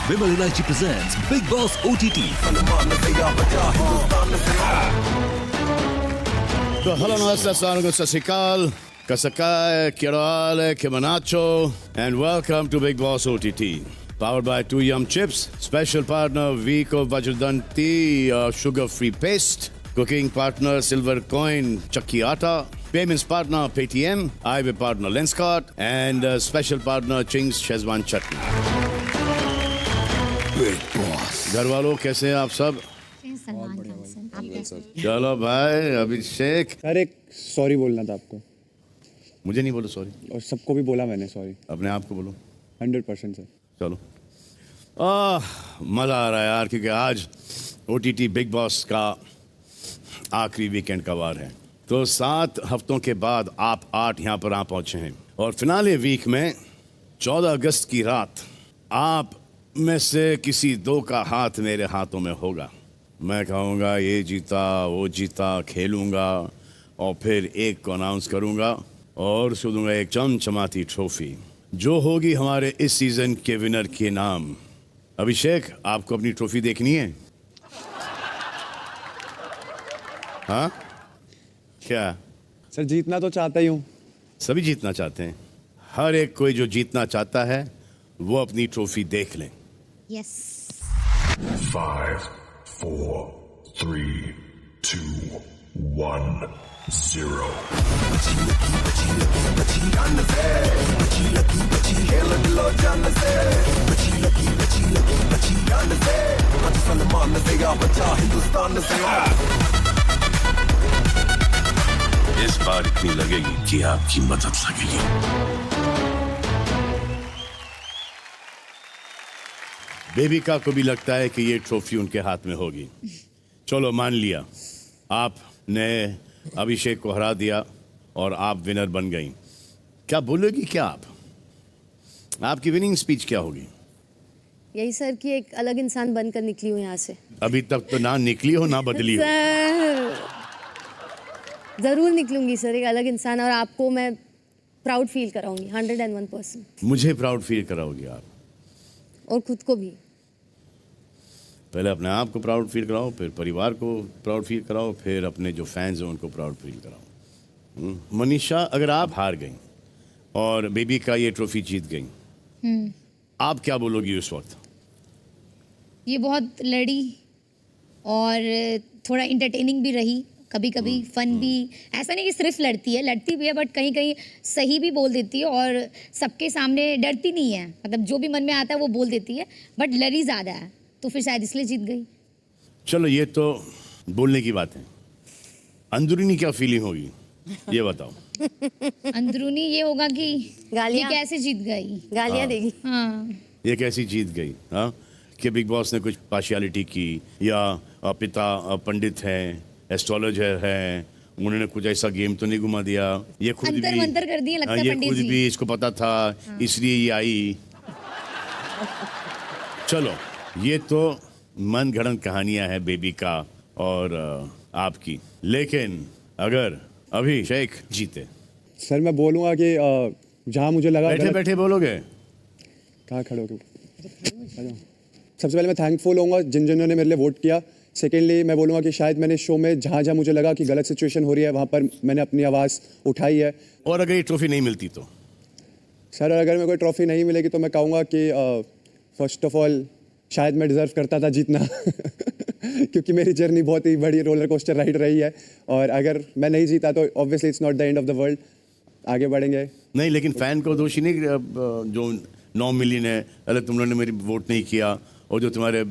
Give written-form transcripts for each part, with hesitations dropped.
Vimal Ilaichi presents Big Boss OTT. So, hello, namaste, assalamualaikum, sat sri akal, kasakai, kirale, kimanacho, and welcome to Big Boss OTT. Powered by 2 Yum Chips, special partner Vico Vajradanti, sugar-free paste, cooking partner Silver Coin Chakki Atta, payments partner Paytm, highway partner Lenskart, and special partner Ching's Shezwan Chutney. Big Boss. घर वालों कैसे हैं आप सब? चलो भाई अभिषेक। अरे sorry बोलना था आपको। मुझे नहीं बोलो सॉरी। और सबको भी बोला मैंने सॉरी। अपने आप को बोलो। 100% सर। चलो मज़ा आ रहा है यार, क्योंकि आज OTT बिग बॉस का आखिरी वीकेंड का वार है। तो 7 हफ्तों के बाद आप 8 यहाँ पर आ पहुँचे हैं और फिनाले वीक में 14 अगस्त की रात आप में से किसी 2 का हाथ मेरे हाथों में होगा। मैं कहूँगा ये जीता वो जीता, खेलूँगा और फिर एक को अनाउंस करूँगा और उसको दूँगा एक चमचमाती ट्रॉफी जो होगी हमारे इस सीज़न के विनर के नाम। अभिषेक, आपको अपनी ट्रॉफी देखनी है? हाँ क्या? सर जीतना तो चाहता ही हूँ। सभी जीतना चाहते हैं। हर एक कोई जो जीतना चाहता है वो अपनी ट्रॉफी देख लें। Yes. 5, 4, 3, 2, 1, 0. इस बार इतनी लगेगी कि आपकी मदद लगेगी। बेबिका को भी लगता है कि ये ट्रॉफी उनके हाथ में होगी। चलो मान लिया आपने अभिषेक को हरा दिया और आप विनर बन गई। क्या बोलोगी क्या आप? आपकी विनिंग स्पीच क्या होगी? यही सर कि एक अलग इंसान बनकर निकली हूँ यहाँ से। अभी तक तो ना निकली हो ना बदली हो। सर जरूर निकलूंगी सर, एक अलग इंसान, और आपको मैं प्राउड फील कराऊंगी 101%। मुझे प्राउड फील कराओगी आप? और खुद को भी। पहले अपने आप को प्राउड फील कराओ, फिर परिवार को प्राउड फील कराओ, फिर अपने जो फैंस हैं उनको प्राउड फील कराओ। मनीषा, अगर आप हार गई और बेबी का ये ट्रॉफी जीत गई, आप क्या बोलोगी उस वक्त? ये बहुत लड़ी और थोड़ा इंटरटेनिंग भी रही, कभी कभी फन भी। ऐसा नहीं कि सिर्फ लड़ती भी है, बट कहीं कहीं सही भी बोल देती है और सबके सामने डरती नहीं है। मतलब जो भी मन में आता है वो बोल देती है, बट लड़ी ज़्यादा है, तो फिर शायद इसलिए जीत गई। चलो ये तो बोलने की बात है, अंदरूनी क्या फीलिंग होगी ये बताओ। अंदरूनी ये होगा कि ये गालियाँ कैसे जीत गई, गालियाँ देगी। हाँ ये कैसी जीत गई? हाँ, कि बिग बॉस ने कुछ पार्शियलिटी की, या पिता पंडित हैं, एस्ट्रोलॉजर है, उन्होंने कुछ ऐसा गेम तो नहीं घुमा दिया? ये खुद अंतर भी मंतर कर दिए लगता है ये पंडित खुद जी। भी इसको पता था, इसलिए ये आई। चलो ये तो मन गढ़ंत कहानियां हैं बेबी का और आपकी, लेकिन अगर अभिषेक जीते? सर मैं बोलूँगा कि जहाँ मुझे लगा बैठे बैठे बोलोगे? कहाँ खड़े हो? सबसे पहले मैं थैंकफुल होऊंगा जिन जिन्होंने ने मेरे लिए वोट किया। सेकेंडली मैं बोलूँगा कि शायद मैंने शो में जहाँ जहाँ मुझे लगा कि गलत सिचुएशन हो रही है वहाँ पर मैंने अपनी आवाज़ उठाई है। और अगर ये ट्रॉफी नहीं मिलती तो? सर अगर मेरे को ट्रॉफी नहीं मिलेगी तो मैं कहूँगा कि फर्स्ट ऑफ ऑल शायद मैं डिज़र्व करता था जीतना क्योंकि मेरी जर्नी बहुत ही बड़ी रोलर कोस्टर राइड रही है, और अगर मैं नहीं जीता तो obviously it's not the end of the world, आगे बढ़ेंगे। नहीं, लेकिन फैन को दोषी नहीं, जो 9 मिलियन है, अरे तुम लोगों ने मेरी वोट नहीं किया, और जो तुम्हारे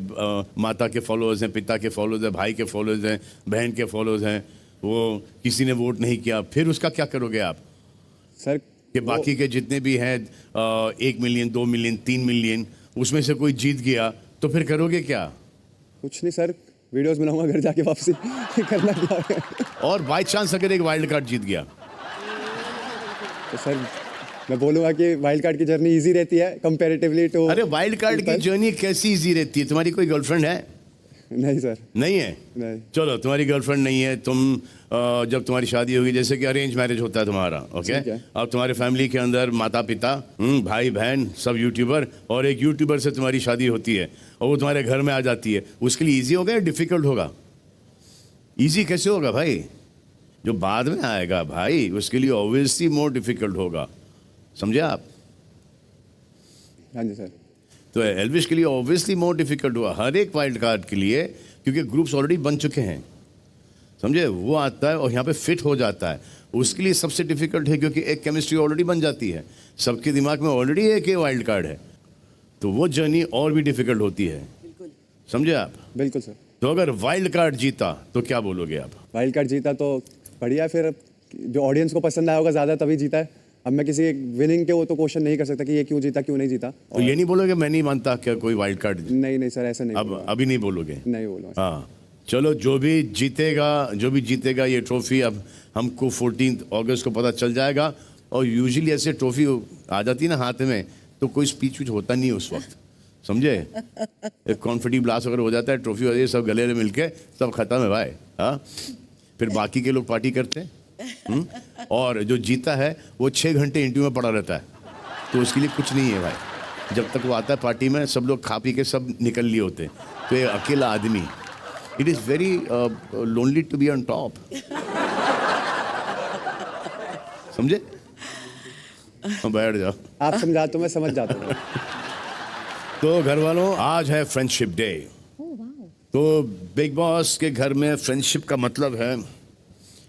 माता के फॉलोअर्स हैं, पिता के फॉलोअर्स हैं, भाई के फॉलोअर्स हैं, बहन के फॉलोअर्स हैं, वो किसी ने वोट नहीं किया, फिर उसका क्या करोगे आप? सर कि बाकी के जितने भी हैं 1 मिलियन 2 मिलियन 3 मिलियन, उसमें से कोई जीत गया तो फिर करोगे क्या? कुछ नहीं सर, वीडियोस बनाऊंगा घर जाके वापसी करना क्या है। और बाई चांस अगर एक वाइल्ड कार्ड जीत गया तो सर मैं बोलूँगा कि वाइल्ड कार्ड की जर्नी इजी रहती है कंपैरेटिवली टू। अरे वाइल्ड कार्ड की जर्नी कैसी इजी रहती है? तुम्हारी कोई गर्लफ्रेंड है? नहीं सर, नहीं है? नहीं। चलो, तुम्हारी गर्लफ्रेंड नहीं है, तुम जब तुम्हारी शादी होगी, जैसे कि अरेंज मैरिज होता है तुम्हारा, ओके, ठीक है। अब तुम्हारे फैमिली के अंदर माता पिता, भाई बहन, सब यूट्यूबर, और एक यूट्यूबर से तुम्हारी शादी होती है और वो तुम्हारे घर में आ जाती है, उसके लिए ईजी होगा या डिफिकल्ट होगा? ईजी कैसे होगा भाई? जो बाद में आएगा भाई, उसके लिए ऑब्वियसली मोर डिफिकल्ट होगा, समझे आप? हाँ जी सर। तो एल्विश के लिए ऑब्वियसली मोर डिफिकल्ट हुआ, हर एक वाइल्ड कार्ड के लिए, क्योंकि ग्रुप्स ऑलरेडी बन चुके हैं, समझे? वो आता है और यहाँ पे फिट हो जाता है, उसके लिए सबसे डिफिकल्ट है, क्योंकि एक केमिस्ट्री ऑलरेडी बन जाती है, सबके दिमाग में ऑलरेडी एक वाइल्ड कार्ड है, तो वो जर्नी और भी डिफिकल्ट होती है, समझे आप? बिल्कुल सर। तो अगर वाइल्ड कार्ड जीता तो क्या बोलोगे आप? वाइल्ड कार्ड जीता तो बढ़िया, फिर जो ऑडियंस को पसंद आया होगा ज़्यादा तभी जीता है। अब मैं किसी विनिंग के वो तो क्वेश्चन नहीं कर सकता कि ये क्यों जीता क्यों नहीं जीता। तो ये नहीं बोलोगे मैं नहीं मानता क्या कोई वाइल्ड कार्ड? नहीं सर, ऐसा नहीं अब बोलूँगा। अभी नहीं बोलोगे? नहीं बोलूँगा। हाँ, चलो, जो भी जीतेगा ये ट्रॉफी अब हमको 14 अगस्त को पता चल जाएगा, और यूजुअली ऐसे ट्रॉफी आ जाती है ना हाथ में, तो कोई स्पीच कुछ होता नहीं उस वक्त, समझे? एक कॉन्फिडेंट ब्लास्ट अगर हो जाता है, ट्रॉफी हो जाती है, सब गले में मिलके सब खत्म है भाई। हाँ, फिर बाकी के लोग पार्टी करते हैं, और जो जीता है वो 6 घंटे इंटरव्यू में पड़ा रहता है, तो उसके लिए कुछ नहीं है भाई। जब तक वो आता है पार्टी में, सब लोग खा पी के सब निकल लिए होते हैं, तो ये अकेला आदमी, it is very lonely to be on top, समझे? बैठ जाओ, आप समझा तो मैं समझ जाता हूँ। तो घर वालों, आज है फ्रेंडशिप डे। तो बिग बॉस के घर में फ्रेंडशिप का मतलब है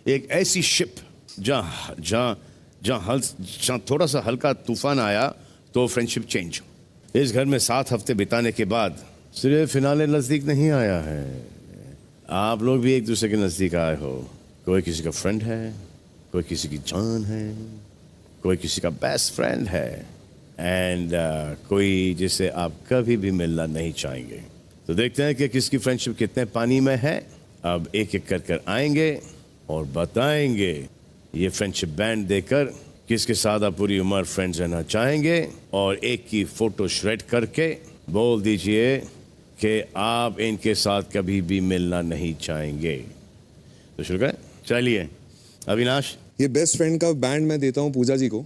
एक ऐसी शिप जहाँ थोड़ा सा हल्का तूफान आया तो फ्रेंडशिप चेंज। इस घर में 7 हफ्ते बिताने के बाद सिर्फ फिनाले नज़दीक नहीं आया है, आप लोग भी एक दूसरे के नज़दीक आए हो। कोई किसी का फ्रेंड है, कोई किसी की जान है, कोई किसी का बेस्ट फ्रेंड है, एंड कोई जिसे आप कभी भी मिलना नहीं चाहेंगे। तो देखते हैं कि किसकी फ्रेंडशिप कितने पानी में है। अब एक एक कर आएंगे और बताएंगे ये फ्रेंडशिप बैंड देकर किसके साथ आप पूरी उम्र फ्रेंड्स रहना चाहेंगे, और एक की फोटो श्रेड करके बोल दीजिए कि आप इनके साथ कभी भी मिलना नहीं चाहेंगे। तो शुरू करें, चलिए अविनाश। ये बेस्ट फ्रेंड का बैंड मैं देता हूँ पूजा जी को।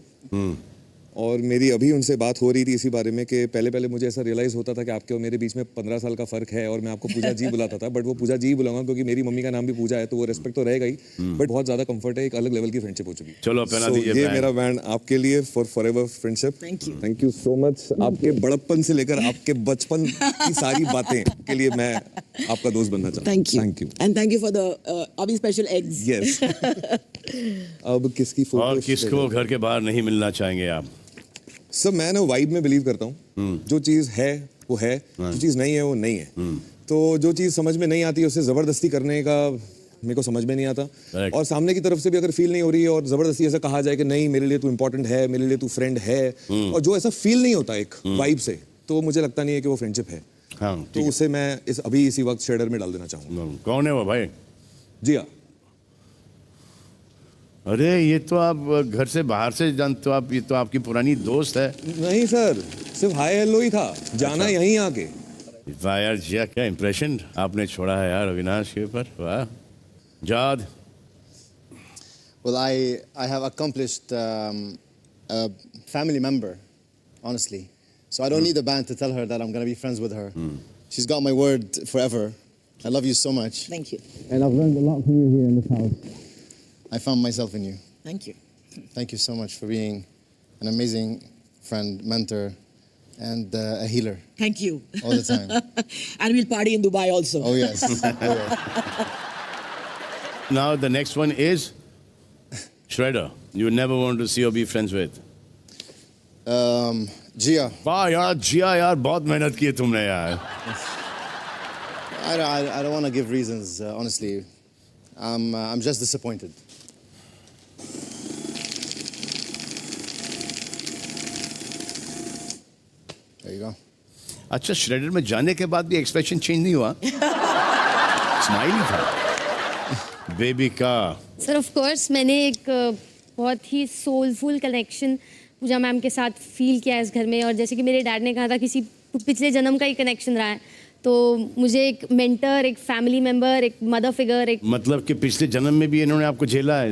और मेरी अभी उनसे बात हो रही थी इसी बारे में कि पहले मुझे ऐसा रियलाइज़ होता था कि आपके और मेरे बीच में 15 साल का फ़र्क है, और मैं आपको पूजा जी बुलाता था, बट वो पूजा जी बुलाऊंगा क्योंकि मेरी मम्मी का नाम भी पूजा है, तो वो रिस्पेक्ट तो रहेगा ही, बट बहुत ज़्यादा कंफर्ट है, एक अलग लेवल की फ्रेंडशिप हो चुकी है। चलो पहला दीजिए। ये मेरा बैंड आपके लिए for ever friendship. Thank you so much. आपके बड़प्पन से लेकर आपके बचपन की सारी बातें के लिए मैं आपका दोस्त बनना चाहता हूँ। Thank you. And thank you for the Abhi special eggs. Yes. अब किसकी फोटो और किसको घर के बाहर नहीं मिलना चाहेंगे आप? सर मैं ना वाइब में बिलीव करता हूँ, जो चीज़ है वो है, जो चीज़ नहीं है वो नहीं है। तो जो चीज़ समझ में नहीं आती उसे ज़बरदस्ती करने का मेरे को समझ में नहीं आता, और सामने की तरफ से भी अगर फील नहीं हो रही है और ज़बरदस्ती ऐसा कहा जाए कि नहीं मेरे लिए तू इम्पोर्टेंट है, मेरे लिए तू फ्रेंड है, और जो ऐसा फील नहीं होता एक वाइब से, तो मुझे लगता नहीं है कि वो फ्रेंडशिप है। हाँ, तो उसे मैं अभी इसी वक्त शेडर में डाल देना चाहूँगा। कौन है वो भाई? जी हाँ। अरे ये तो आप घर से बाहर से जानते हो आप, ये तो आपकी पुरानी दोस्त है। नहीं सर, सिर्फ हाय हेलो ही था, जाना यहीं आके। वाह यार जिया, क्या इम्प्रेशन आपने छोड़ा है यार अविनाश के ऊपर, वाह। जाद। Well, I have accomplished a family member, honestly. So I don't need the band to tell her that I'm going to be friends with her. She's got my word forever. I love you so much. Thank you. And I've learned a lot from you here in this house. I found myself in you. Thank you. Thank you so much for being an amazing friend, mentor, and a healer Thank you. all the time. And we'll party in Dubai also. Oh, yes. Oh, yes. Now the next one is Shredder. You would never want to see or be friends with. Gia. वाह यार जिया यार, बहुत मेहनत की है तुमने यार। I don't want to give reasons, honestly. I'm just disappointed. There you go. अच्छा, श्रेडर में जाने के बाद भी एक्सप्रेशन चेंज नहीं हुआ? स्माइल था बेबी का। सर ऑफ कोर्स मैंने एक बहुत ही सोलफुल कनेक्शन पूजा मैम के साथ फील किया है इस घर में, और जैसे कि मेरे डैड ने कहा था किसी पिछले जन्म का ही कनेक्शन रहा है, तो मुझे एक मेंटर, एक फैमिली मेंबर, एक मदर फिगर, एक मतलब कि पिछले जन्म में भी इन्होंने आपको झेला है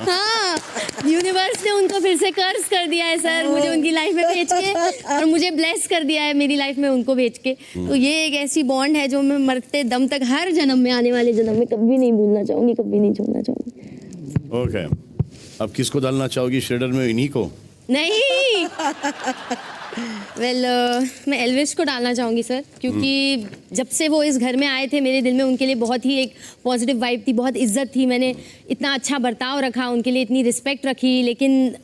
हाँ, यूनिवर्स ने उनको फिर से कर्ज कर दिया है सर, मुझे उनकी लाइफ में भेज के, और मुझे ब्लेस कर दिया है मेरी लाइफ में उनको भेज के। तो ये एक ऐसी बॉन्ड है जो मैं मरते दम तक, हर जन्म में, आने वाले जन्म में कभी नहीं भूलना चाहूंगी, कभी नहीं छोड़ना चाहूंगी। ओके, अब किसको डालना चाहोगी श्रेडर में? इन्हीं को? नहीं मैं एल्विश को डालना चाहूँगी सर, क्योंकि जब से वो इस घर में आए थे मेरे दिल में उनके लिए बहुत ही एक पॉजिटिव वाइब थी, बहुत इज्जत थी, मैंने इतना अच्छा बर्ताव रखा उनके लिए, इतनी रिस्पेक्ट रखी। लेकिन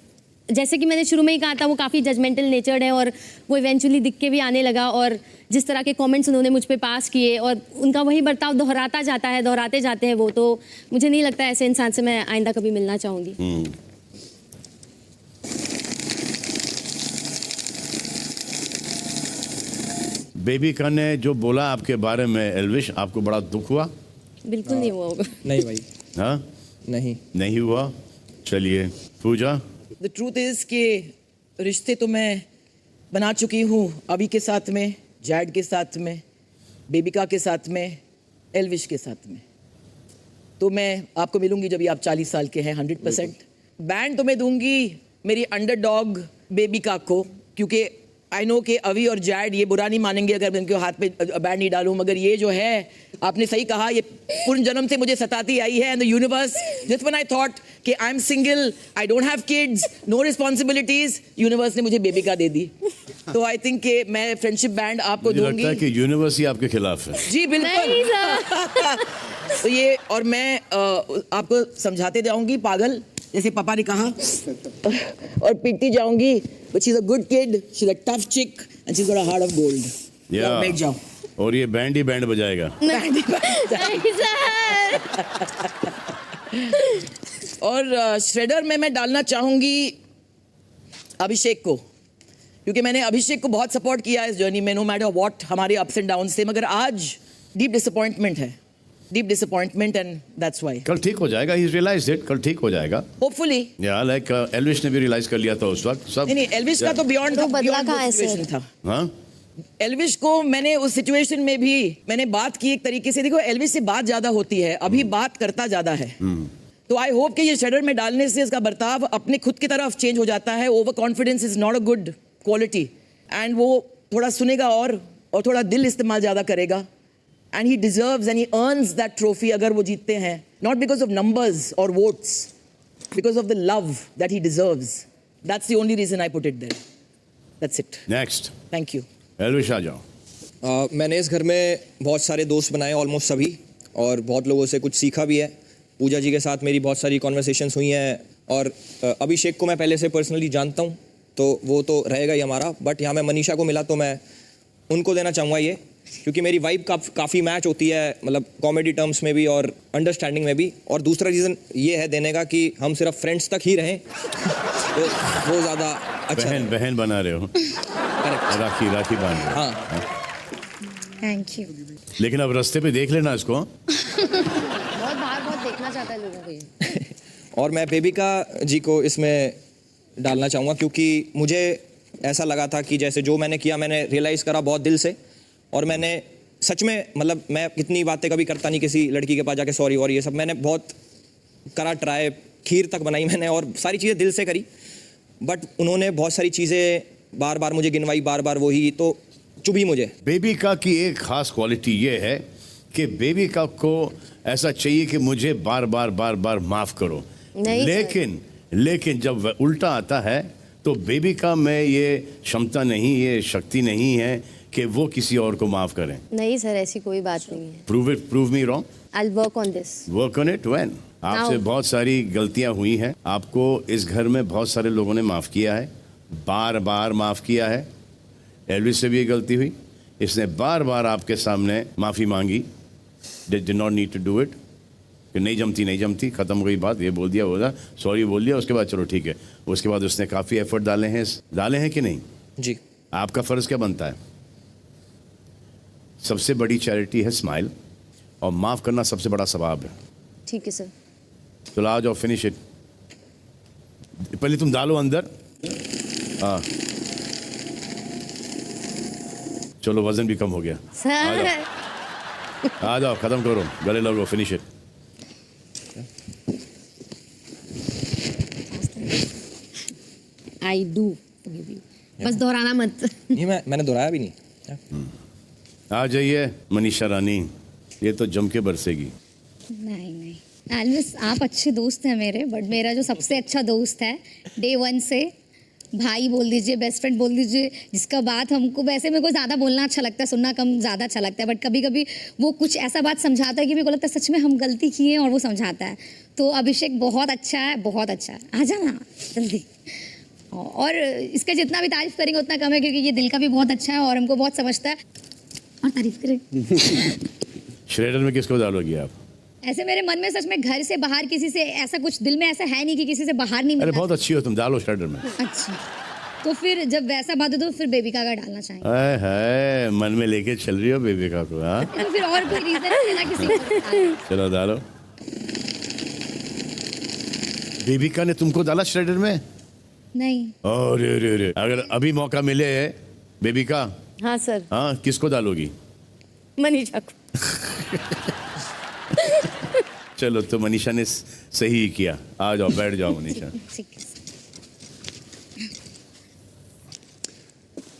जैसे कि मैंने शुरू में ही कहा था, वो काफ़ी जजमेंटल नेचर्ड है और वो इवेंचुअली दिख के भी आने लगा, और जिस तरह के कमेंट्स उन्होंने मुझ पे पास किए और उनका वही बर्ताव दोहराता जाता है, दोहराते जाते हैं वो, तो मुझे नहीं लगता ऐसे इंसान से मैं आइंदा कभी मिलना चाहूँगी। बेबिका ने जो बोला आपके बारे में एल्विश, आपको बड़ा दुख हुआ? बिल्कुल नहीं हुआ होगा। नहीं भाई, हाँ नहीं हुआ। चलिए पूजा। The truth is कि रिश्ते तो मैं बना चुकी हूँ अभी के साथ में, जैड के साथ में, बेबिका के साथ में, एल्विश के साथ में। तो मैं आपको मिलूंगी जब ये आप 40 साल के हैं 100%। बैंड तो मैं दूंगी मेरी अंडरडॉग बेबिका को, क्योंकि आई नो कि अभी और जैड ये बुरा नहीं मानेंगे अगर मैं उनके हाथ पे बैंड नहीं डालूं, मगर ये जो है, आपने सही कहा, ये पूर्ण जन्म से मुझे सताती आई है। And the universe, just when I thought कि I am single, I don't have kids, no responsibilities, universe ने मुझे बेबिका दे दी। तो आई थिंक कि मैं फ्रेंडशिप बैंड आपको मुझे दूंगी। लगता है कि यूनिवर्स ही आपके खिलाफ है। जी बिल्कुल। तो ये, और मैं आपको समझाते जाऊंगी पागल, जैसे पापा ने कहा, और पीटती जाऊंगी, but she's a good kid, she's a tough chick and she's got a heart of gold. Yeah. बैठ जाओ। और ये बैंड ही बैंड बजाएगा। और श्रेडर में मैं डालना चाहूंगी अभिषेक को, क्योंकि मैंने अभिषेक को बहुत सपोर्ट किया इस जर्नी में, नो मैटर व्हाट हमारे अप्स एंड डाउन से, मगर आज डीप डिसअपॉइंटमेंट है, deep disappointment, and that's why. कल ठीक हो जाएगा, ही रियलाइज्ड इट, कल ठीक हो जाएगा होपफुली। या लाइक एल्विश ने भी रियलाइज कर लिया था उस वक्त सब। नहीं, एल्विश का तो बियॉन्ड तो बदला कहाँ है सर? था। हाँ, एल्विश को मैंने उस सिचुएशन में भी मैंने बात की एक तरीके से, देखो एल्विश से बात ज्यादा होती है, अभी बात करता ज्यादा है। तो आई होप कि ये शेडर में डालने से इसका बर्ताव अपने खुद की तरफ चेंज हो जाता है। Over confidence is not a good quality, and वो थोड़ा सुनेगा और थोड़ा दिल इस्तेमाल ज्यादा करेगा, and he deserves and he earns that trophy अगर वो जीतते हैं, नॉट बिकॉज ऑफ नंबर्स और votes, because of the love that he deserves. That's the only reason I put it there. That's it. Next thank you. Elvish आ जाओ। मैंने इस घर में बहुत सारे दोस्त बनाए, ऑलमोस्ट सभी, और बहुत लोगों से कुछ सीखा भी है। पूजा जी के साथ मेरी बहुत सारी कॉन्वर्सेशंस हुई हैं, और अभिषेक को मैं पहले से पर्सनली जानता हूँ, तो वो तो रहेगा ही हमारा। बट यहाँ मैं मनीषा को मिला तो मैं उनको देना चाहूँगा ये, क्योंकि मेरी वाइब काफ़ी मैच होती है, मतलब कॉमेडी टर्म्स में भी और अंडरस्टैंडिंग में भी। और दूसरा रीज़न ये है देने का कि हम सिर्फ फ्रेंड्स तक ही रहें, तो वो ज़्यादा अच्छा। बहन बना रहे हो, राखी बांध रहे हो। हाँ, थैंक यू। लेकिन अब रास्ते पे देख लेना इसको। बहुत बाहर बहुत देखना चाहता है लोगों को ये। और मैं बेबिका जी को इसमें डालना चाहूँगा, क्योंकि मुझे ऐसा लगा था कि जैसे जो मैंने किया, मैंने रियलाइज़ करा बहुत दिल से, और मैंने सच में, मतलब मैं कितनी बातें कभी करता नहीं किसी लड़की के पास जाके सॉरी और ये सब, मैंने बहुत करा ट्राई, खीर तक बनाई मैंने, और सारी चीज़ें दिल से करी। बट उन्होंने बहुत सारी चीज़ें बार बार मुझे गिनवाई, बार बार वही, तो चुभी मुझे। बेबिका की एक खास क्वालिटी ये है कि बेबिका को ऐसा चाहिए कि मुझे बार बार माफ करो, लेकिन जब उल्टा आता है तो बेबिका में ये क्षमता नहीं, ये शक्ति नहीं है कि वो किसी और को माफ करें। नहीं सर, ऐसी कोई बात नहीं है। Prove me wrong. I'll work on this. Work on it when. आपसे बहुत सारी गलतियां हुई हैं, आपको इस घर में बहुत सारे लोगों ने माफ किया है, बार माफ किया है। एल्विस से भी ये गलती हुई, इसने बार आपके सामने माफी मांगी, did not need to do it, कि नहीं जमती, खत्म हो गई बात, ये बोल दिया होगा, सॉरी बोल दिया, उसके बाद चलो ठीक है। उसके बाद उसने काफ़ी एफर्ट डाले हैं कि नहीं? जी। आपका फ़र्ज़ क्या बनता है? सबसे बड़ी चैरिटी है स्माइल, और माफ़ करना सबसे बड़ा सवाब है। ठीक है सर। चलो आ जाओ, फिनिश इट। पहले तुम डालो अंदर। हाँ चलो वजन भी कम हो गया। सर आ जाओ, खत्म करो, गले लगो, फिनिश इट। आई डू, बस दोहराना मत। नहीं, मैंने दोहराया भी नहीं। आ जाइए मनीषा रानी, ये तो जम के बरसेगी। नहीं एल्विस, आप अच्छे दोस्त हैं मेरे, बट मेरा जो सबसे अच्छा दोस्त है डे 1 से, भाई बोल दीजिए, बेस्ट फ्रेंड बोल दीजिए, जिसका बात हमको, वैसे मेरे को ज़्यादा बोलना अच्छा लगता है, सुनना कम ज़्यादा अच्छा लगता है, बट कभी कभी वो कुछ ऐसा बात समझाता है कि मेरे को लगता है सच में हम गलती किए हैं, और वो समझाता है। तो अभिषेक बहुत अच्छा है, बहुत अच्छा है, आ जाना जल्दी। और इसका जितना भी तारीफ करेंगे उतना कम है, क्योंकि ये दिल का भी बहुत अच्छा है और हमको बहुत समझता है, और तारीफ करें। श्रेडर में किसको डालोगे आप? ऐसे मेरे मन में सच में घर से बाहर किसी से ऐसा कुछ दिल में ऐसा है नहीं कि किसी से बाहर नहीं अरे मिलना। बहुत अच्छी हो तुम, डालो श्रेडर में। अच्छा, तो फिर जब वैसा बात हो तो फिर बेबिका का डालना चाहेंगे। आए हाय, मन में लेके चल रही हो बेबिका को, हाँ? तो फिर और कोई रीजन है ना किसी को? चलो डालो। बेबिका ने तुमको डाला श्रेडर में? नहीं। अरे रे रे, अगर अभी मौका मिले बेबिका, हाँ सर। हाँ, किसको डालोगी? मनीषा को। चलो, तो मनीषा ने सही ही किया। आ जाओ, बैठ जाओ मनीषा। ठीक है।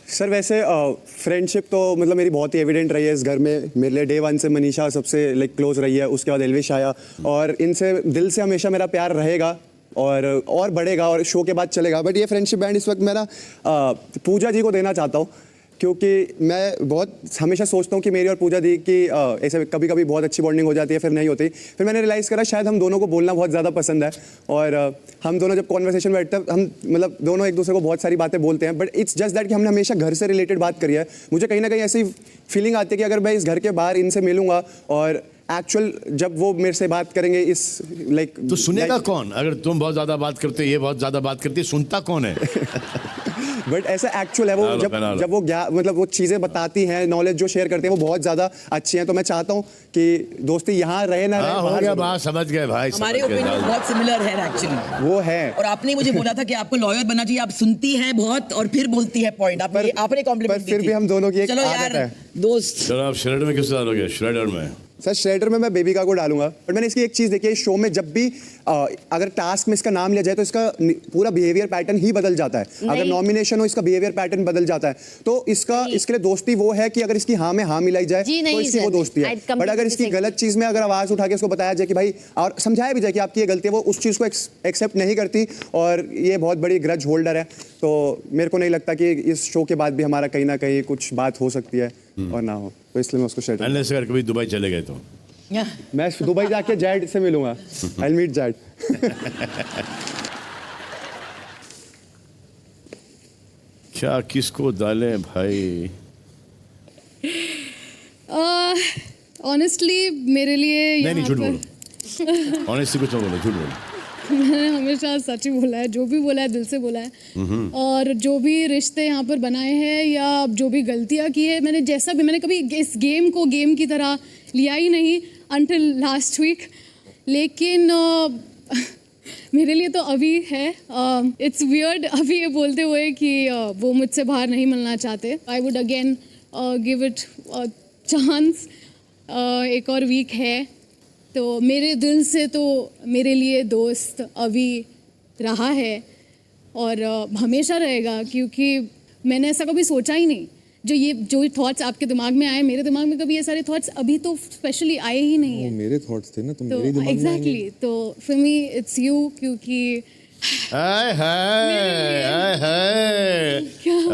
सर वैसे फ्रेंडशिप तो मतलब मेरी बहुत ही एविडेंट रही है इस घर में। मेरे लिए डे 1 से मनीषा सबसे लाइक क्लोज रही है, उसके बाद एल्विश आया, और इनसे दिल से हमेशा मेरा प्यार रहेगा और बढ़ेगा, और शो के बाद चलेगा। बट ये फ्रेंडशिप बैंड इस वक्त मैं ना पूजा जी को देना चाहता हूँ, क्योंकि मैं बहुत हमेशा सोचता हूँ कि मेरी और पूजा दी की ऐसे कभी कभी बहुत अच्छी बॉन्डिंग हो जाती है, फिर नहीं होती। फिर मैंने रियलाइज़ करा शायद हम दोनों को बोलना बहुत ज़्यादा पसंद है, और हम दोनों जब कॉन्वर्सेशन में बैठते हैं, हम मतलब दोनों एक दूसरे को बहुत सारी बातें बोलते हैं, बट इट्स जस्ट दैट कि हमने हमेशा घर से रिलेटेड बात करी है। मुझे कहीं ना कहीं ऐसी फीलिंग आती है कि अगर मैं इस घर के बाहर इनसे मिलूंगा, और एक्चुअल जब वो मेरे से बात करेंगे इस लाइक, तो सुनेगा कौन? अगर तुम बहुत ज्यादा बात करते, ये बहुत ज्यादा बात करती, सुनता कौन है? बट ऐसा एक्चुअल है वो, जब वो मतलब वो चीज़ें बताती हैं, नॉलेज जो शेयर करते हैं, वो बहुत ज़्यादा अच्छी हैं। तो मैं चाहता हूँ कि दोस्ती यहाँ रहे ना रहे, हो गया बात, समझ गए भाई। हमारे ओपिनियन बहुत सिमिलर है एक्चुअली, वो है। और आपने मुझे बोला था कि आपको लॉयर बनना चाहिए, आप सुनती हैं बहुत और फिर बोलती है पॉइंट। आपने कॉम्प्लीमेंट दी थी। फिर भी हम दोनों की एक आदत है। दोस्त। चलो, आप श्रेडर में किस डालोगे? श्रेडर में सर श्रेडर में मैं बेबिका को डालूंगा, बट मैंने इसकी एक चीज़ देखी है इस शो में, जब भी अगर टास्क में इसका नाम लिया जाए तो इसका पूरा बिहेवियर पैटर्न ही बदल जाता है। अगर नॉमिनेशन हो, इसका बिहेवियर पैटर्न बदल जाता है। तो इसके लिए दोस्ती वो है कि अगर इसकी हाँ में हाँ मिलाई जाए तो इसकी वो दोस्ती है। बट अगर इसकी गलत चीज़ में अगर आवाज़ उठा के उसको बताया जाए कि भाई, और समझाया भी जाए कि आपकी ये गलती है, वो उस चीज़ को एक्सेप्ट नहीं करती, और ये बहुत बड़ी ग्रज होल्डर है। तो मेरे को नहीं लगता कि इस शो के बाद भी हमारा कहीं ना कहीं कुछ बात हो सकती है और ना हो, तो इसलिए मैं उसको श्रेडर। अनलेस अगर कभी दुबई चले गए तो मैं दुबई जाके जैड से मिलूंगा। I will meet Zed. क्या किसको डालें भाई? ऑनेस्टली मेरे लिए नहीं झूठ बोलो। ऑनेस्टली कुछ ना बोलो, झूठ बोलो। मैंने हमेशा सच ही बोला है, जो भी बोला है दिल से बोला है, और जो भी रिश्ते यहाँ पर बनाए हैं या जो भी गलतियाँ की है, मैंने कभी इस गेम को गेम की तरह लिया ही नहीं until last week। लेकिन मेरे लिए तो अभी है, इट्स वियर्ड अभी ये बोलते हुए कि वो मुझसे बाहर नहीं मिलना चाहते। I would again give it chance. एक और वीक है, तो मेरे दिल से तो मेरे लिए दोस्त अभी रहा है और हमेशा रहेगा, क्योंकि मैंने ऐसा कभी सोचा ही नहीं। जो थॉट्स आपके दिमाग में आए, मेरे दिमाग में कभी ये सारे थॉट्स अभी तो स्पेशली आए ही नहीं है। मेरे थॉट्स थे ना, तुम तो मेरे दिमाग में आएंगे। तो फॉर मी इट्स यू, क्योंकि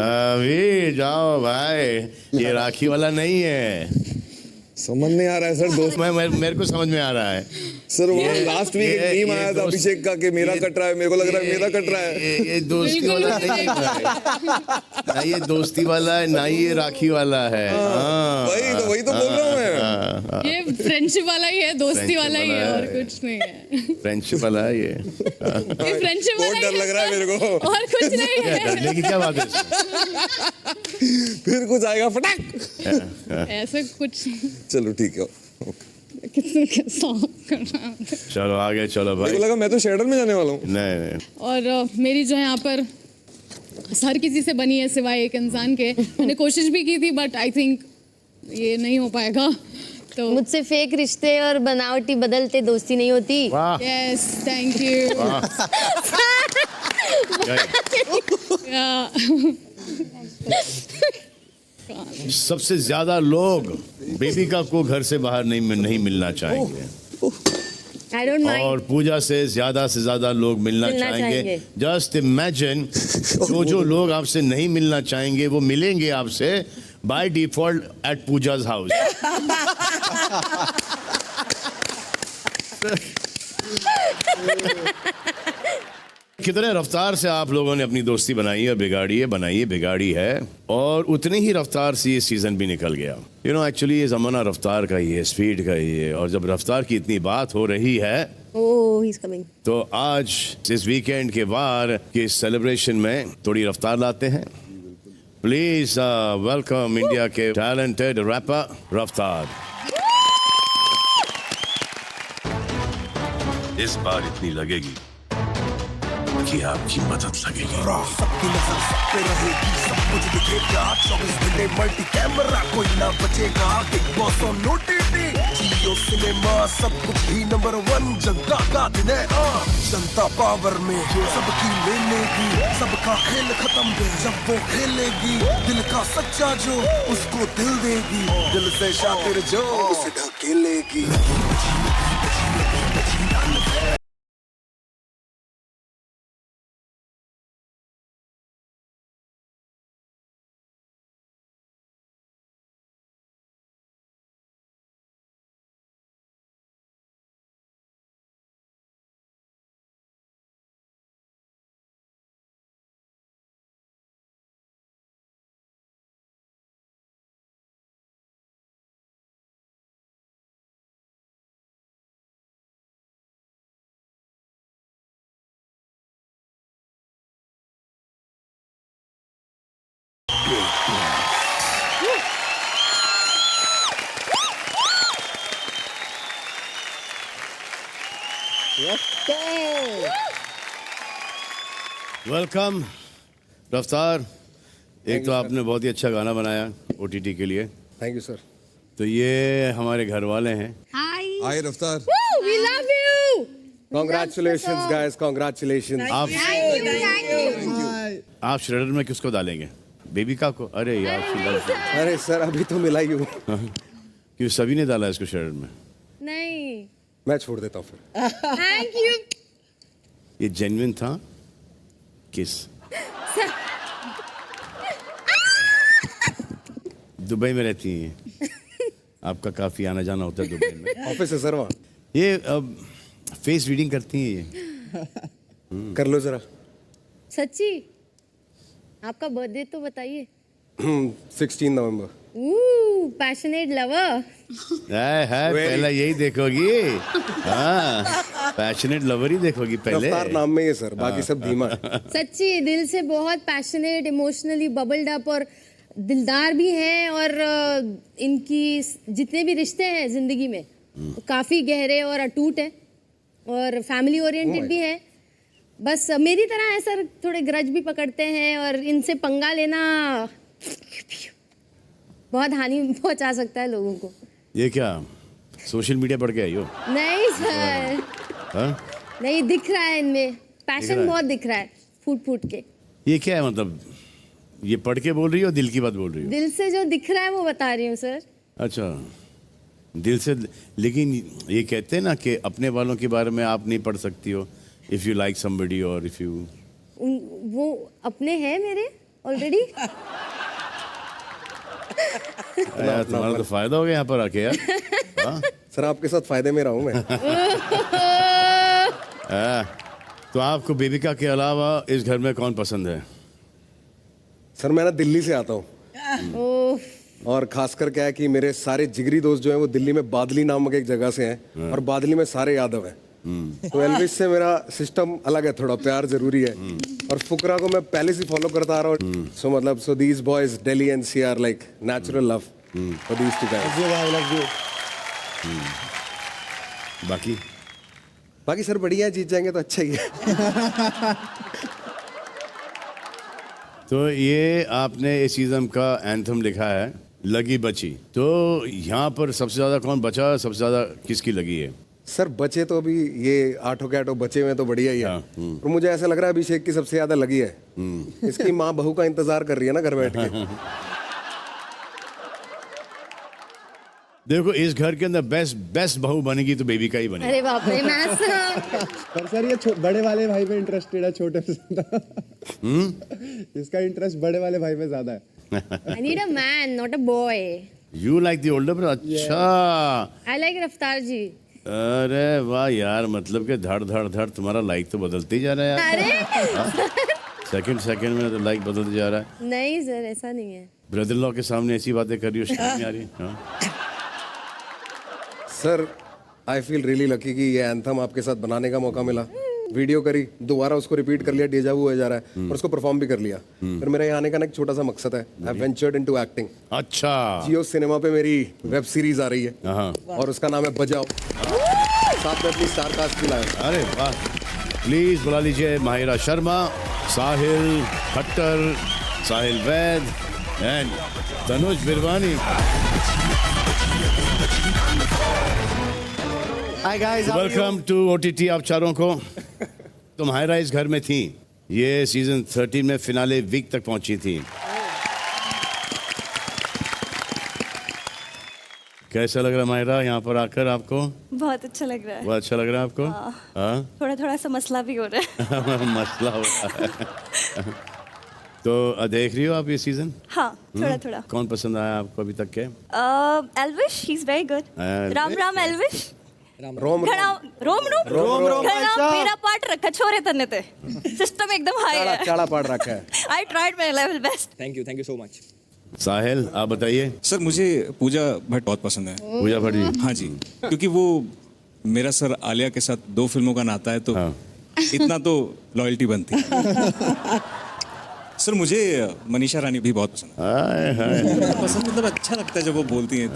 अभी जाओ भाई, ये राखी वाला नहीं है। समझ नहीं आ रहा है सर दोस्त। मेरे को समझ में आ रहा है सर। वो लास्ट वीक एक मीम आया था अभिषेक का कि मेरा कट रहा है, मेरे को लग रहा है मेरा कट रहा है। ये दोस्ती वाला नहीं है ना, ये दोस्ती वाला है ना, ये राखी वाला है। वही तो बोल रहा हूँ मैं। ये फ्रेंडशिप वाला ही है, दोस्ती वाला ही है, और कुछ नहीं है। फ्रेंडशिप वाला है ये फ्रेंडशिप वाला डर लग रहा है मेरे को, और कुछ नहीं है। डरने की क्या बात है? फिर कुछ आएगा फटाक। ऐसा कुछ। चलो ठीक है, किसने कैसा कर रहा है? चलो आगे चलो भाई। लगा मैं तो शेडर में जाने वाला हूँ। नहीं। और मेरी जो है यहाँ पर हर किसी से बनी है सिवाय एक इंसान के। मैंने कोशिश भी की थी बट आई थिंक ये नहीं हो पाएगा। तो मुझसे फेक रिश्ते और बनावटी बदलते दोस्ती नहीं होती। Yes thank you. सबसे ज्यादा लोग बेबिका को घर से बाहर नहीं मिलना चाहेंगे। I don't mind. और पूजा से ज्यादा लोग मिलना चाहेंगे। जस्ट इमेजिन जो लोग आपसे नहीं मिलना चाहेंगे वो मिलेंगे आपसे बाय डिफॉल्ट एट पूजा's हाउस। कितने रफ्तार से आप लोगों ने अपनी दोस्ती बनाई है, बिगाड़ी है और उतनी ही रफ्तार से ये सीजन भी निकल गया। यू नो एक्चुअली ये जमाना रफ्तार का ही है, स्पीड का ही है। और जब रफ्तार की इतनी बात हो रही है he's coming. तो आज इस वीकेंड के बार के सेलिब्रेशन में थोड़ी रफ्तार लाते हैं। प्लीज वेलकम इंडिया के टैलेंटेड रैपर रफ्तार। इस बार इतनी लगेगी कि आपकी मदद लगेगी। सबकी नजर सब पे रहेगी, सब कुछ दिखेगा। 24 घंटे मल्टी कैमरा, कोई ना बचेगा। Big boss on OTT, Jio cinema, सब कुछ ही नंबर 1। जनता का दिन है, जनता पावर में सबकी ले लेगी। सबका खेल खत्म जब वो खेलेगी। दिल का सच्चा जो उसको दिल देगी, दिल से शातिर जो उसे ढकेलेगी। वेलकम रफ्तार। एक तो आपने बहुत ही अच्छा गाना बनाया ओटीटी के लिए। Thank you sir. तो ये हमारे घर वाले हैं। हाय रफ्तार। We love you. Congratulations guys, congratulations. आप श्रेडर में किसको डालेंगे? बेबिका को? अरे यार अरे सर अभी तो मिला ही हूँ। क्यों सभी ने डाला इसको श्रेडर में? नहीं, मैं छोड़ देता हूँ फिर। Thank you. ये जेन्युइन था किस? दुबई में रहती हैं, आपका काफी आना जाना होता है दुबई में। ऑफिस है सर वहाँ। ये अब फेस रीडिंग करती हैं ये। कर लो जरा। सच्ची? आपका बर्थडे तो बताइए। 16 नवंबर। Passionate lover. है पहले यही देखोगी। हाँ पैशनेट लवर ही देखोगी पहले। रफ्तार नाम में ये सर, बाकी सब धीमा है। सच्ची दिल से बहुत पैशनेट, इमोशनली बबल्ड अप और दिलदार भी हैं। और इनकी जितने भी रिश्ते हैं जिंदगी में काफी गहरे और अटूट है और फैमिली ओरिएंटेड भी है। बस मेरी तरह है सर, थोड़े ग्रज भी पकड़ते हैं और इनसे पंगा लेना बहुत हानि पहुंचा सकता है लोगों को। ये क्या सोशल मीडिया पढ़ के आई हो? नहीं सर। हाँ? नहीं दिख रहा है इनमें पैशन, बहुत दिख रहा है फूट फूट के। ये क्या है मतलब, ये पढ़ के बोल रही हो दिल की बात बोल रही हो? दिल से जो दिख रहा है वो बता रही हूँ सर। अच्छा दिल से, लेकिन ये कहते हैं ना कि अपने वालों के बारे में आप नहीं पढ़ सकती हो इफ यू लाइक समबडी और इफ यू। वो अपने हैं मेरे ऑलरेडी। यार तुम्हारा तो फायदा हो गया यहाँ पर आके यार। हाँ? सर आपके साथ फायदे में रहा हूँ मैं। तो आपको बेबिका के अलावा इस घर में कौन पसंद है? सर मैं ना दिल्ली से आता हूँ और खासकर क्या है कि मेरे सारे जिगरी दोस्त जो हैं वो दिल्ली में बादली नामक एक जगह से हैं और बादली में सारे यादव हैं। तो एल्विस से मेरा सिस्टम अलग है, थोड़ा प्यार जरूरी है और फुकरा को मैं पहले से फॉलो करता आ रहा हूँ। सो मतलब so these boys Delhi NCR like natural love for these two guys. बाकी सर बढ़िया है, जीत जाएंगे तो अच्छा ही है। तो ये आपने इस सीजन का एंथम लिखा है लगी बची, तो यहाँ पर सबसे ज़्यादा कौन बचा, सबसे ज़्यादा किसकी लगी है? सर बचे तो अभी ये 8 के 8 बचे हुए तो बढ़िया ही है। और मुझे ऐसा लग रहा है अभिषेक की सबसे ज्यादा लगी है। इसकी माँ बहू का इंतजार कर रही है ना घर बैठ के। देखो इस घर के अंदर बेस्ट बहू बनेगी तो बेबी का ही बनेगी। अरे बाप रे, पर सर ये बड़े वाले भाई में इंटरेस्टेड है, छोटे में ज्यादा। इसका इंटरेस्ट बड़े वाले भाई में ज्यादा है। I need a man, not a boy. You like the older brother? अच्छा। I like रफ्तार जी। अरे वाह यार, मतलब कि धड़ धड़ धड़ तुम्हारा लाइक तो बदलते ही जा रहा है यार। सेकंड में तो लाइक बदलते जा रहा है। नहीं सर, ऐसा नहीं है। ब्रदर लॉ के सामने ऐसी बातें कर रही हो, शर्म नहीं आ रही? हाँ। Sir I feel really lucky कि ये एंथम आपके साथ बनाने का मौका मिला। वीडियो करी, दोबारा उसको रिपीट कर लिया, डेजा वू हो जा रहा है, और उसको परफॉर्म भी कर लिया। फिर मेरा यहाँ आने का ना एक छोटा सा मकसद है, आई वेंचर्ड इनटू एक्टिंग। अच्छा। जियो सिनेमा पे मेरी वेब सीरीज आ रही है और उसका नाम है बजाओ। साथ में अपनी स्टार कास्ट भी लाया। अरे वाह, प्लीज बुला लीजिए Mahira Sharma, Sahil Khattar, Sahil Vaid and Tanuj Virwani. Hi guys, welcome to OTT आप चारों को। तो माहिरा इस घर में थी, ये सीजन 13 में फिनाले वीक तक पहुंची थी। कैसा लग रहा है माहिरा यहाँ पर आकर आपको? बहुत अच्छा लग रहा है। बहुत अच्छा लग रहा है आपको? हाँ। थोड़ा थोड़ा सा मसला भी हो रहा है। मसला हो रहा है। तो देख रही हो आप ये सीजन? हाँ, थोड़ा थोड़ा। कौन पसंद आया आपको अभी तक के? Elvish, he is very good. Ram Elvish. रोम मेरा पार्ट रखा छोरे तन्ने ते सिस्टम एकदम हाई है। चाड़ा पार्ट रखा है। I tried my level best. Thank you so much. Sahil आप बताइए। सर मुझे पूजा भट्ट बहुत पसंद है। पूजा भट्ट जी? हाँ जी, क्योंकि वो मेरा सर आलिया के साथ 2 फिल्मों का नाता है, तो इतना तो लॉयल्टी बनती है। सर मुझे मनीषा रानी भी बहुत पसंद है। पसंद मतलब अच्छा लगता है जब वो बोलती हैं।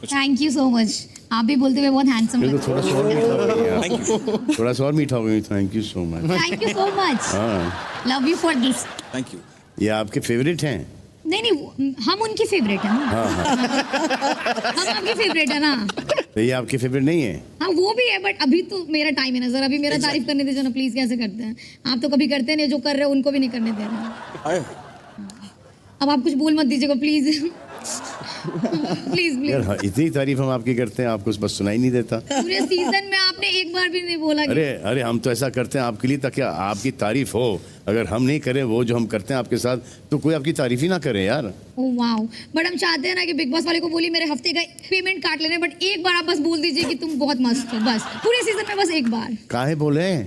Thank you so much. आप भी बोलते हुए बहुत हैंडसम लगते हैं। थोड़ा सा और मीठा हो गया। Thank you so much. Thank you so much. Love you for this. Thank you. ये आपके फेवरेट हैं? नहीं, हम उनकी फेवरेट है ना। हम आपकी फेवरेट है ना। तो ये आपकी फेवरेट नहीं है? हाँ वो भी है, बट अभी तो मेरा टाइम है ना सर, अभी मेरा तारीफ करने दीजिए ना प्लीज। कैसे करते हैं आप? तो कभी करते नहीं, जो कर रहे हो उनको भी नहीं करने दे रहे। अब आप कुछ बोल मत दीजिएगा प्लीज। प्लीज यार इतनी तारीफ हम आपकी करते हैं, आपको बस सुनाई नहीं देता। पूरे सीजन में आपने एक बार भी नहीं बोला। अरे हम तो ऐसा करते हैं आपके लिए ताकि आपकी तारीफ हो। अगर हम नहीं करें वो जो हम करते हैं आपके साथ, तो कोई आपकी तारीफ ही ना करे यार। ओह वाओ, बट हम चाहते हैं ना कि बिग बॉस वाले को बोलिए मेरे हफ्ते का पेमेंट काट लेने, बट एक बार आप बस बोल दीजिए कि तुम बहुत मस्त हो, बस पूरे सीजन में बस एक बार। काहे बोले?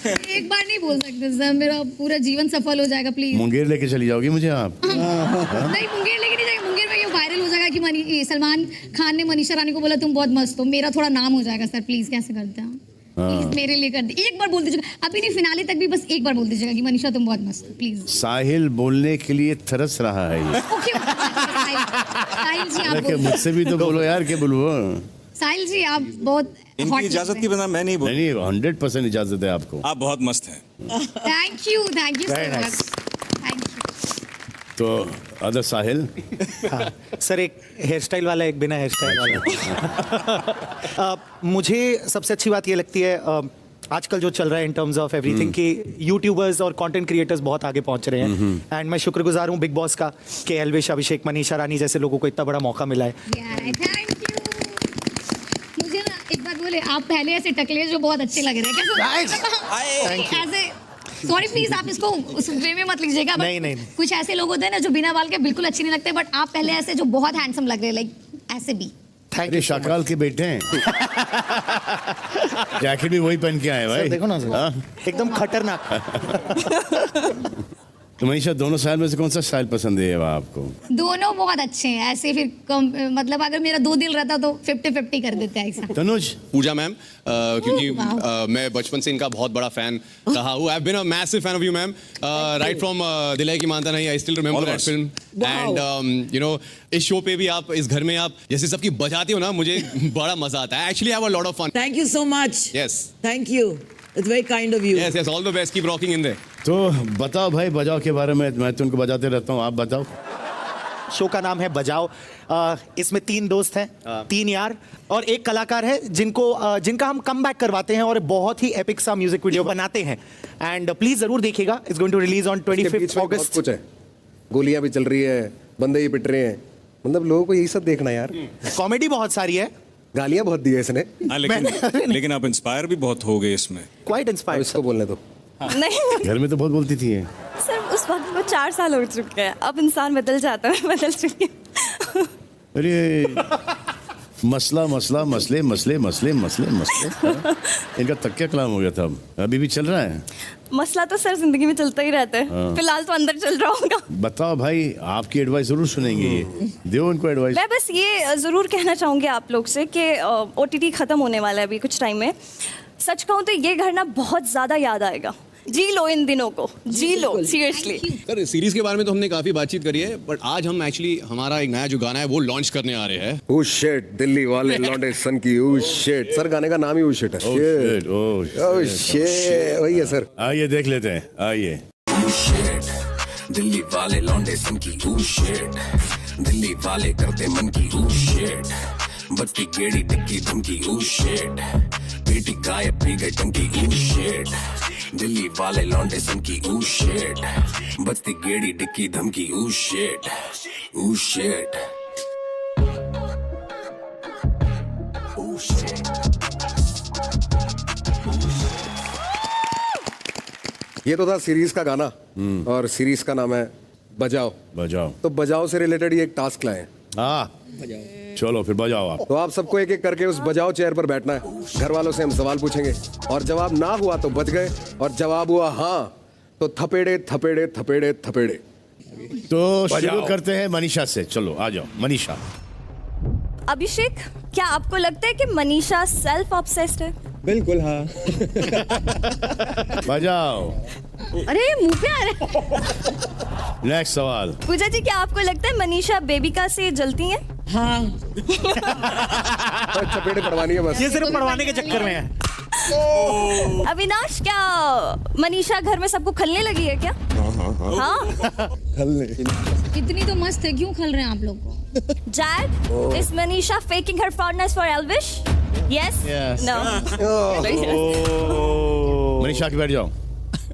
एक बार नहीं बोल सकते सर, मेरा पूरा जीवन सफल हो जाएगा प्लीज। मुंगेर लेके चली जाओगी मुझे आप? नहीं मुंगेर लेके नहीं जाएगा। मुंगेर में ये वायरल हो जाएगा कि सलमान खान ने मनीषा रानी को बोला तुम बहुत मस्त हो, मेरा थोड़ा नाम हो जाएगा सर। प्लीज कैसे करते हैं? प्लीज मेरे लिए कर दे, एक बार बोल दीजिएगा। अभी नहीं, फिनाले तक भी बस एक बार बोल दीजिएगा कि मनीषा तुम बहुत मस्त हो प्लीज। साहिल बोलने के लिए तरस रहा है ये। साहिल जी आप मुझसे भी तो बोलो यार, क्या बोलूं? साहिल जी आप बहुत इनकी इजाजत की बिना मैं नहीं बोल। नहीं 100% इजाजत है आपको। आप बहुत मस्त हैं। Thank you so much. Thank you. तो अदर साहिल। सर एक हेयर स्टाइल वाला, एक बिना हेयर स्टाइल वाला। मुझे सबसे अच्छी बात ये लगती है आजकल जो चल रहा है इन टर्म्स ऑफ एवरीथिंग, कि यूट्यूबर्स और कंटेंट क्रिएटर्स बहुत आगे पहुंच रहे हैं। एंड मैं शुक्रगुजार हूँ बिग बॉस का कि एल्विश, अभिषेक, मनीषा रानी जैसे लोगों को इतना बड़ा मौका मिला है। मुझे ना एक बात बोले, आप पहले ऐसे टकले जो बहुत अच्छे लग रहे हैं। कैसे? सॉरी प्लीज आप इसको उस वे में मत लीजिएगा। नहीं। कुछ ऐसे लोग होते हैं ना जो बिना बाल के बिल्कुल अच्छे नहीं लगते, बट आप पहले ऐसे जो बहुत हैंडसम लग रहे हैं, लाइक ऐसे भी। अरे शाकाल के बेटे हैं। जैकेट भी वही पहन के आए भाई। देखो ना सर, एकदम खतरनाक। तो मनीषा, दोनों स्टाइल में से कौन सा स्टाइल पसंद है आपको? दोनों बहुत अच्छे हैं। ऐसे फिर मतलब अगर मेरा 2 दिल रहता तो 50-50 कर देते हैं ऐसा। तनुज। पूजा मैम, क्योंकि मैं बचपन से इनका बहुत बड़ा फैन रहा हूँ। I have been a massive fan of you ma'am, right from Dil Hai Ki Manta Nahin. I still remember that film. And you know इस शो पे भी आप, इस घर में आप जैसे सबकी बजाती हो ना, मुझे बड़ा मजा आता है। Actually I have a lot of fun. Thank you so much. Yes, thank you. It's very kind of you. Yes, yes, all the best. Keep rocking in there. तो बताओ भाई बजाओ के बारे में, मैं तो उनको बजाते रहता हूँ, आप बताओ। शो का नाम है बजाओ। इसमें 3 दोस्त हैं, 3 यार और एक कलाकार है जिनका हम कमबैक करवाते हैं और बहुत ही एपिक सा म्यूजिक वीडियो बनाते हैं। एंड प्लीज जरूर देखिएगा। It's going to release on 25 August. कुछ है, गोलियां भी चल रही है, बंदे ही पिट रहे हैं, मतलब लोगों को यही सब देखना यार। कॉमेडी बहुत सारी है, गालियां बहुत दी है इसने। लेकिन आप इंस्पायर भी बहुत हो गए इसमें। Quite inspired. इसको बोलने दो। नहीं घर में तो बहुत बोलती थी ये। सर, उस वक्त को 4 साल हो चुके हैं, अब इंसान बदल जाता है, बदल चुकी हूँ। अरे मसला मसला मसले मसले मसले मसले मसले इनका तकिया कलाम हो गया था, अभी भी चल रहा है। मसला तो सर जिंदगी में चलता ही रहता है। हाँ। फिलहाल तो अंदर चल रहा होगा। बताओ भाई, आपकी एडवाइस जरूर सुनेंगे, ये दो उनको एडवाइस। मैं बस ये ज़रूर कहना चाहूँगी आप लोग से कि OTT ख़त्म होने वाला है अभी कुछ टाइम में। सच कहूँ तो ये घर ना बहुत ज़्यादा याद आएगा। जी लो इन दिनों को, जी लो सीरियसली। सर, सीरीज के बारे में तो हमने काफी बातचीत करी है, बट आज हम एक्चुअली हमारा एक नया जो गाना है वो लॉन्च करने आ रहे हैं। ओह शिट, दिल्ली वाले लौंडे सन की ओह शिट। सर गाने का नाम ही ओह शिट है। ओह शिट, वही है सर। आइए देख लेते हैं, आइए। दिल्ली वाले लौंडे सन की ओह शिट, दिल्ली वाले करते मन की ओह शिट, बत्ती गेड़ी टिक्की धमकी ओह शिट, बेटी गायब पी गई टंकी ओह शिट, दिल्ली वाले लौंडे सन की ओह शिट, बत्ती गेड़ी टिक्की धमकी oh shit, oh shit, oh shit. ये तो था सीरीज का गाना और सीरीज का नाम है बजाओ। बजाओ। तो बजाओ से रिलेटेड ये एक टास्क लाए। हाँ चलो फिर बजाओ आप। तो आप सबको एक एक करके उस बजाओ चेयर पर बैठना है। घर वालों से हम सवाल पूछेंगे और जवाब ना हुआ तो बच गए और जवाब हुआ हाँ तो थपेड़े थपेड़े थपेड़े थपेड़े। तो शुरू करते हैं मनीषा से। चलो आ जाओ मनीषा। अभिषेक, क्या आपको लगता है कि मनीषा सेल्फ ऑब्सेस्ड है? बिल्कुल हाँ। बजाओ। अरे मुंह पे आ रहा है। नेक्स्ट सवाल। पूजा जी, क्या आपको लगता है मनीषा बेबिका से जलती हैं? हाँ। चपेटे पड़वानी है बस। ये सिर्फ पड़वाने के चक्कर में है। अविनाश, क्या मनीषा घर में सबको खलने लगी है क्या? हाँ। इतनी तो मस्त है, क्यों खल रहे हैं आप लोग को? Dad, is Manisha faking her fondness for Elvish? Yes? Yes. No. Manisha के बैठ जाओ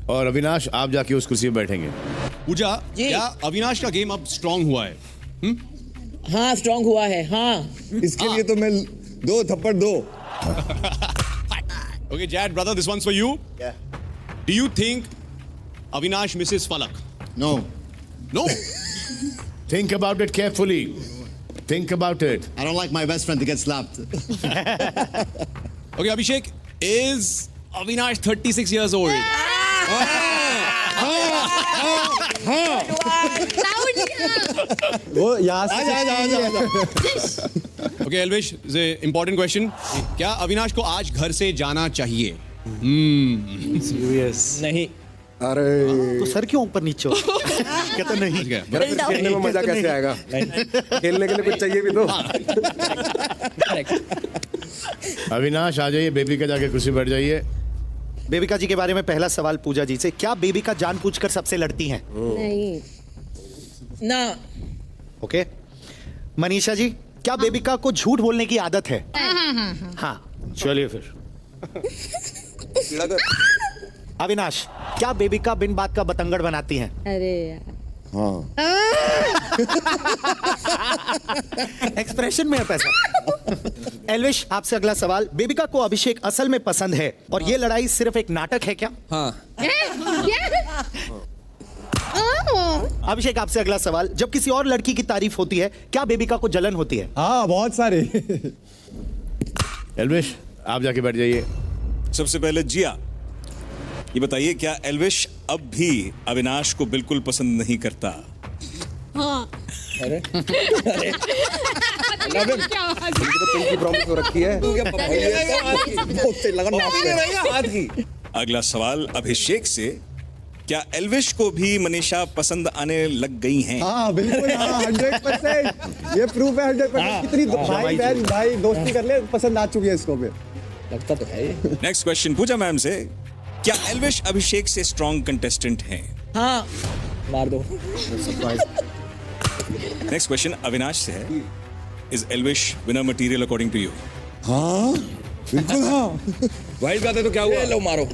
और अविनाश आप जाके उस कुर्सी पे बैठेंगे। पूजा, क्या अविनाश का गेम अब स्ट्रांग हुआ है? हाँ स्ट्रांग हुआ है। हाँ, इसके लिए तो मैं 2 थप्पड़ 2। Okay, Jad, brother, this one's for you. Yeah. Do you think Avinash misses Falak? No. No? Think about it carefully. Think about it. I don't like my best friend to get slapped. Okay, Abhishek, is Avinash 36 years old? वो यहाँ से Okay, Elvish, this is an important question. क्या अविनाश को आज घर से जाना चाहिए? सीरियस नहीं। अरे तो सर क्यों ऊपर नीचे हो? कहता नहीं। खेलने में मजा कैसे आएगा? खेलने के लिए कुछ चाहिए भी तो। अविनाश आ जाइए, बेबी का जाके कुर्सी बैठ जाइए। बेबिका जी के बारे में पहला सवाल पूजा जी से, क्या बेबिका जानबूझकर सबसे लड़ती हैं? नहीं। ना। ओके। मनीषा जी, क्या बेबिका को झूठ बोलने की आदत है? हाँ। चलिए फिर। अविनाश, क्या बेबिका बिन बात का बतंगड़ बनाती हैं? अरे यार। हाँ। एक्सप्रेशन में है पैसा। एल्विश, आपसे अगला सवाल। बेबिका को अभिषेक असल में पसंद है और ये लड़ाई सिर्फ एक नाटक है क्या? हाँ। अभिषेक, आपसे अगला सवाल। जब किसी और लड़की की तारीफ होती है, क्या बेबिका को जलन होती है? हाँ, बहुत सारे। एल्विश, आप जाके बैठ जाइए। सबसे पहले जिया, ये बताइए, क्या एल्विश अब भी अविनाश को बिल्कुल पसंद नहीं करता? हाँ। अरे पिंकी प्रॉमिस हो रखी है। अगला सवाल अभिषेक से, क्या एल्विश को भी मनीषा पसंद आने लग गई हैं? हाँ बिल्कुल, हाँ 100%। ये प्रूफ है 100%। कितनी भाई बहन भाई दोस्ती कर ले, पसंद आ चुकी है इसको भी। लगता तो है ये। नेक्स्ट क्वेश्चन पूजा मैम से, क्या एल्विश अभिषेक से स्ट्रॉन्ग कंटेस्टेंट हैं? हाँ। मार दो। नेक्स्ट क्वेश्चन अविनाश से है, is Elvish winner material according to you? हाँ बिल्कुल हाँ। वाइल्ड का तो क्या हुआ? लो मारो।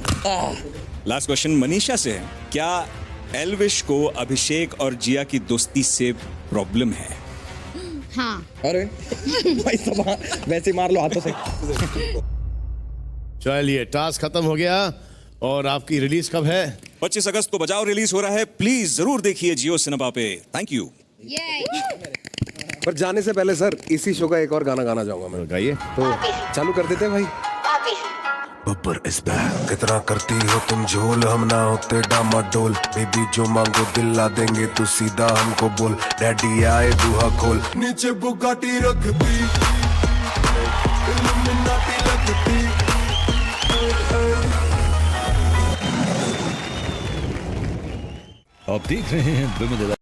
लास्ट क्वेश्चन मनीषा से है, क्या एल्विश को अभिषेक और जिया की दोस्ती से प्रॉब्लम है? हाँ। अरे भाई सब वैसे मार लो हाथों से। चलिए टास्क खत्म हो गया और आपकी रिलीज कब है? 25 अगस्त को बजाओ रिलीज हो रहा है, प्लीज जरूर देखिए जियो सिनेमा पे। Thank you. पर जाने से पहले सर इसी शो का एक और गाना गाना चाहूंगा मैं। गाइए। तो चालू कर देते हैं भाई। बब्बर इस बैक कितना करती हो तुम झोल, हम ना होते डामाडोल, बेबी जो मांगो दिल ला देंगे, तू सीधा हमको बोल, डैडी आए बुहा खोल, नीचे बुगाटी रखती, इल्यूमिनाटी लगती। आप देख रहे हैं विविध